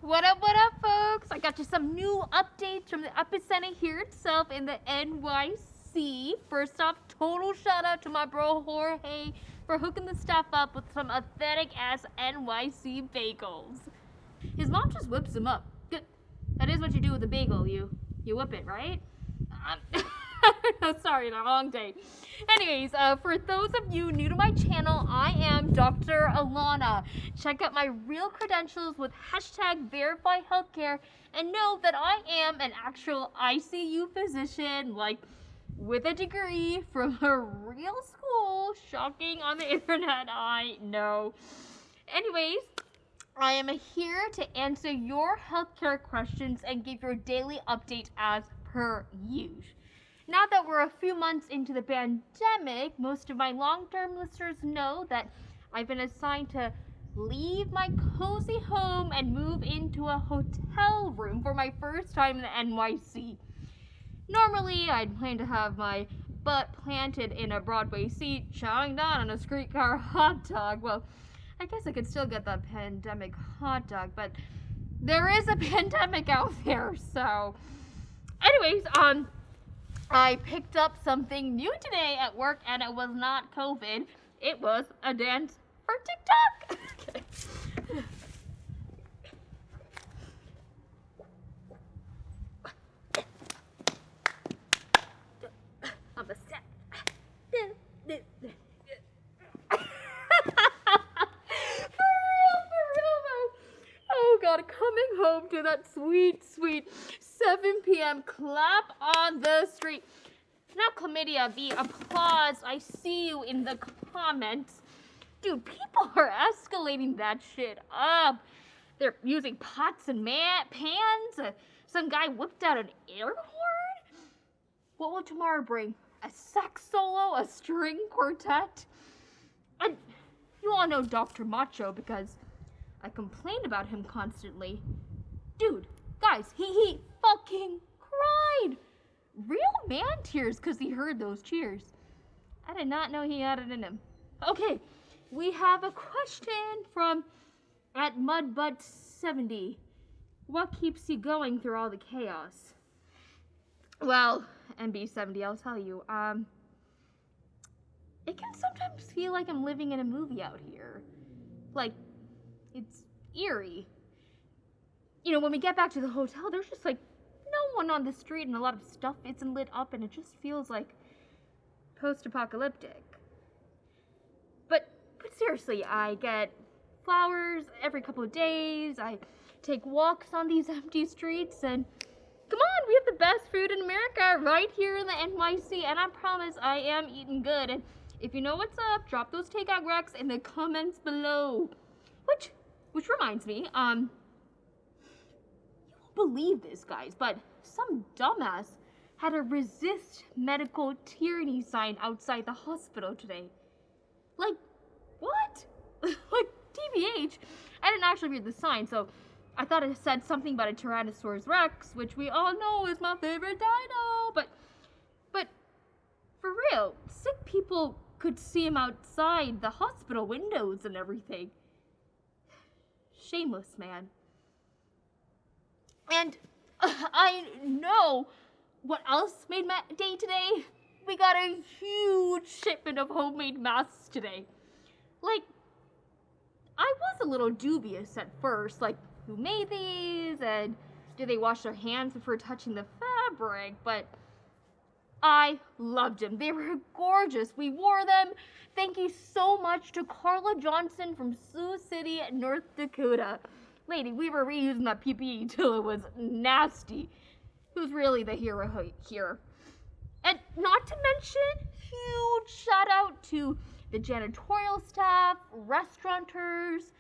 What up, folks? I got you some new updates from the epicenter here itself in the NYC. First off, total shout out to my bro Jorge for hooking the stuff up with some authentic ass NYC bagels. His mom just whips them up. Good. That is what you do with a bagel. You whip it, right? No, sorry, the wrong day. Anyways, for those of you new to my channel, I am Dr. Alana. Check out my real credentials with hashtag Verify Healthcare and know that I am an actual ICU physician, like with a degree from a real school. Shocking on the internet, I know. Anyways, I am here to answer your healthcare questions and give your daily update as per usual. Now that we're a few months into the pandemic, most of my long-term listeners know that I've been assigned to leave my cozy home and move into a hotel room for my first time in the NYC. Normally, I'd plan to have my butt planted in a Broadway seat, chowing down on a streetcar hot dog. Well, I guess I could still get the pandemic hot dog, but there is a pandemic out there, so... Anyways, I picked up something new today at work, and it was not COVID. It was a dance for TikTok. Okay. I'm a set. For real. Oh God, coming home to that sweet 7 p.m. clap on the street. Not chlamydia, the applause. I see you in the comments. Dude, people are escalating that shit up. They're using pots and pans. Some guy whipped out an air horn. What will tomorrow bring? A sax solo? A string quartet? And you all know Dr. Macho because I complained about him constantly. Dude, guys, he fucking cried. Real man tears because he heard those cheers. I did not know he had it in him. Okay, we have a question from at Mudbutt70. What keeps you going through all the chaos? Well, MB70, I'll tell you. It can sometimes feel like I'm living in a movie out here. Like, it's eerie. You know, when we get back to the hotel, there's just like no one on the street and a lot of stuff isn't lit up and it just feels like post-apocalyptic. But seriously, I get flowers every couple of days. I take walks on these empty streets and come on, we have the best food in America right here in the NYC, and I promise I am eating good. And if you know what's up, drop those takeout recs in the comments below. Which reminds me, you won't believe this, guys, but some dumbass had a resist medical tyranny sign outside the hospital today. Like, what? Like, TBH. I didn't actually read the sign, so I thought it said something about a Tyrannosaurus Rex, which we all know is my favorite dino, but for real, sick people could see him outside the hospital windows and everything. Shameless, man. And I know what else made my day today. We got a huge shipment of homemade masks today. Like, I was a little dubious at first, like, who made these, and did they wash their hands before touching the fabric, but I loved them. They were gorgeous. We wore them. Thank you so much to Carla Johnson from Sioux City, North Dakota. Lady, we were reusing that PPE till it was nasty. Who's really the hero here? And not to mention, huge shout out to the janitorial staff, restaurateurs,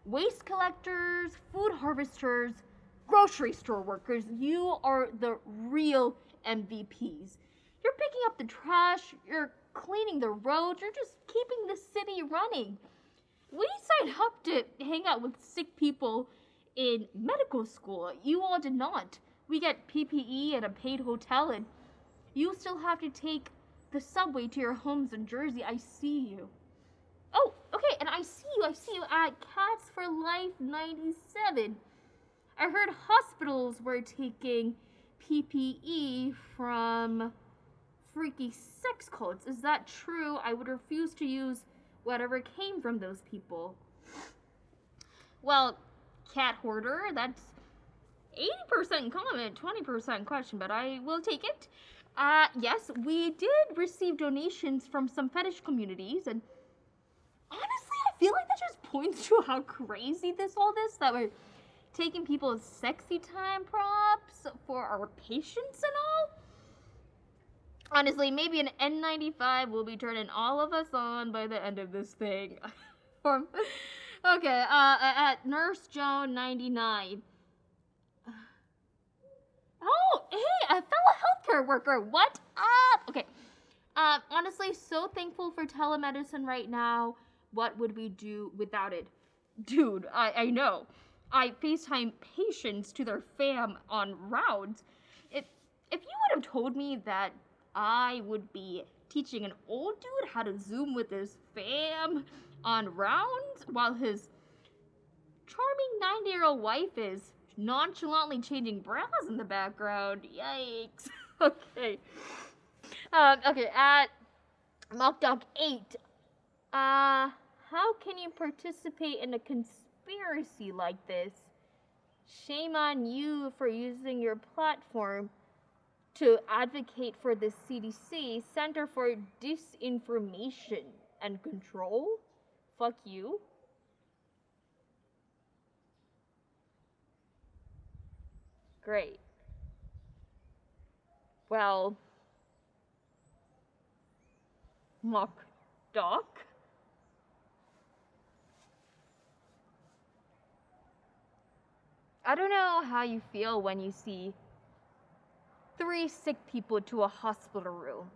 waste collectors, food harvesters, grocery store workers. You are the real MVPs. You're picking up the trash, you're cleaning the roads, you're just keeping the city running. We signed up to hang out with sick people in medical school. You all did not. We get PPE at a paid hotel, and you still have to take the subway to your homes in Jersey. I see you. Oh, okay, and I see you at Cats for Life 97. I heard hospitals were taking PPE from freaky sex cults. Is that true? I would refuse to use whatever came from those people. Well, cat hoarder, that's 80% comment, 20% question, but I will take it. Yes, we did receive donations from some fetish communities, and honestly, I feel like that just points to how crazy all this, that we're taking people's sexy time props for our patients and all. Honestly, maybe an N95 will be turning all of us on by the end of this thing. Okay, at Nurse Joan 99. Oh, hey, a fellow healthcare worker. What up? Okay. Honestly, so thankful for telemedicine right now. What would we do without it? Dude, I know. I FaceTime patients to their fam on rounds. If you would have told me that I would be teaching an old dude how to Zoom with his fam on rounds while his charming 90-year-old wife is nonchalantly changing bras in the background. Yikes. Okay. Okay, at Mockdog 8. How can you participate in a conspiracy like this? Shame on you for using your platform to advocate for the CDC, Center for Disinformation and Control. Fuck you. Great. Well, Mock Doc? I don't know how you feel when you see 3 sick people to a hospital room,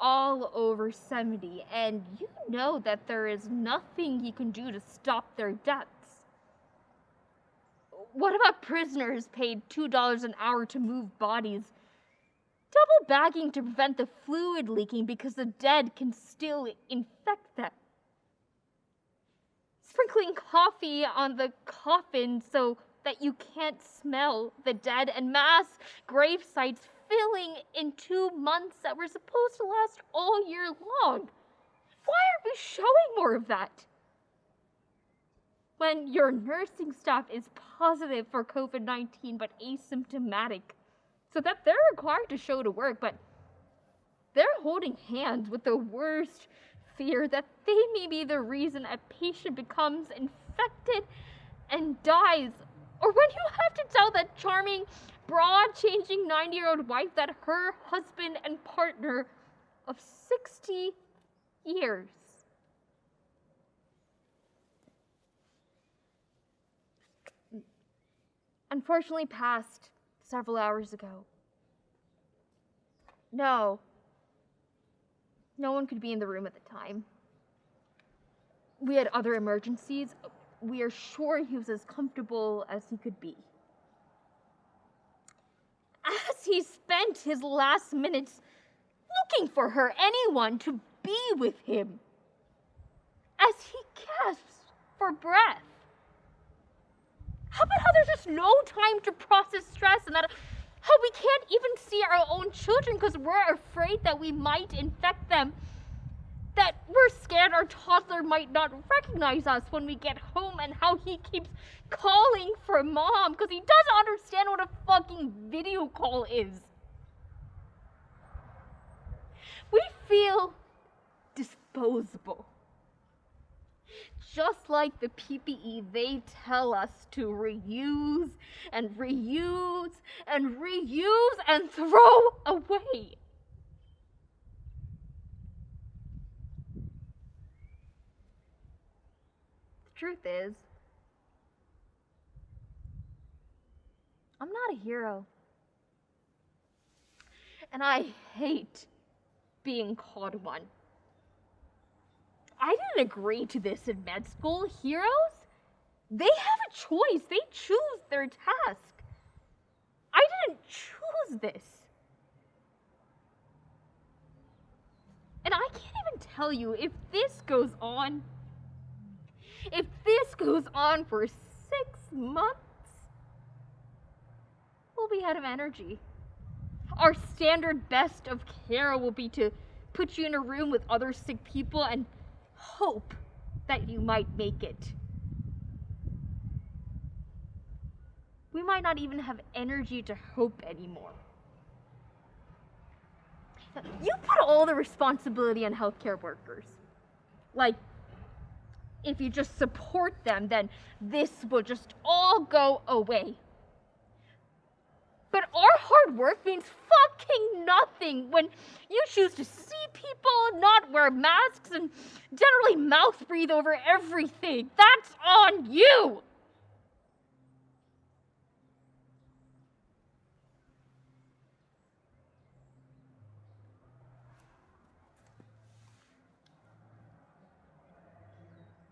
all over 70, and you know that there is nothing you can do to stop their deaths. What about prisoners paid $2 an hour to move bodies, double bagging to prevent the fluid leaking because the dead can still infect them? Sprinkling coffee on the coffin so that you can't smell the dead, and mass grave sites filling in 2 months that were supposed to last all year long. Why aren't we showing more of that? When your nursing staff is positive for COVID-19 but asymptomatic, so that they're required to show to work, but they're holding hands with the worst fear that they may be the reason a patient becomes infected and dies. Or when you have to tell that charming, broad-changing 90-year-old wife that her husband and partner of 60 years unfortunately passed several hours ago. No one could be in the room at the time. We had other emergencies. We are sure he was as comfortable as he could be. As he spent his last minutes looking for her, anyone to be with him, as he gasped for breath. How about how there's just no time to process stress, and that how we can't even see our own children because we're afraid that we might infect them, that we're scared our toddler might not recognize us when we get home, and how he keeps calling for mom because he doesn't understand what a fucking video call is. We feel disposable. Just like the PPE they tell us to reuse and reuse and reuse and throw away. The truth is, I'm not a hero. And I hate being called one. I didn't agree to this in med school. Heroes, they have a choice. They choose their task. I didn't choose this. And I can't even tell you if this goes on for 6 months, be out of energy. Our standard best of care will be to put you in a room with other sick people and hope that you might make it. We might not even have energy to hope anymore. You put all the responsibility on healthcare workers. Like, if you just support them, then this will just all go away. But our hard work means fucking nothing when you choose to see people, not wear masks, and generally mouth breathe over everything. That's on you!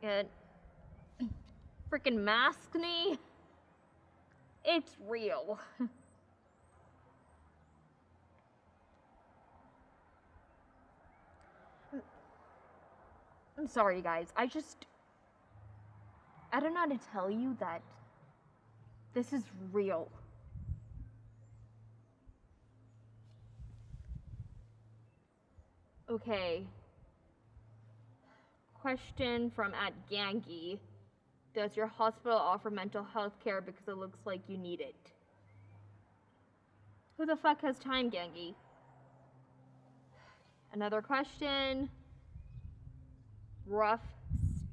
And freaking maskne, it's real. I'm sorry, guys. I don't know how to tell you that this is real. Okay. Question from @Gangi. Does your hospital offer mental health care because it looks like you need it? Who the fuck has time, Gangi? Another question. Rough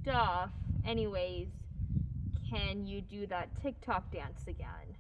stuff. Anyways, can you do that TikTok dance again?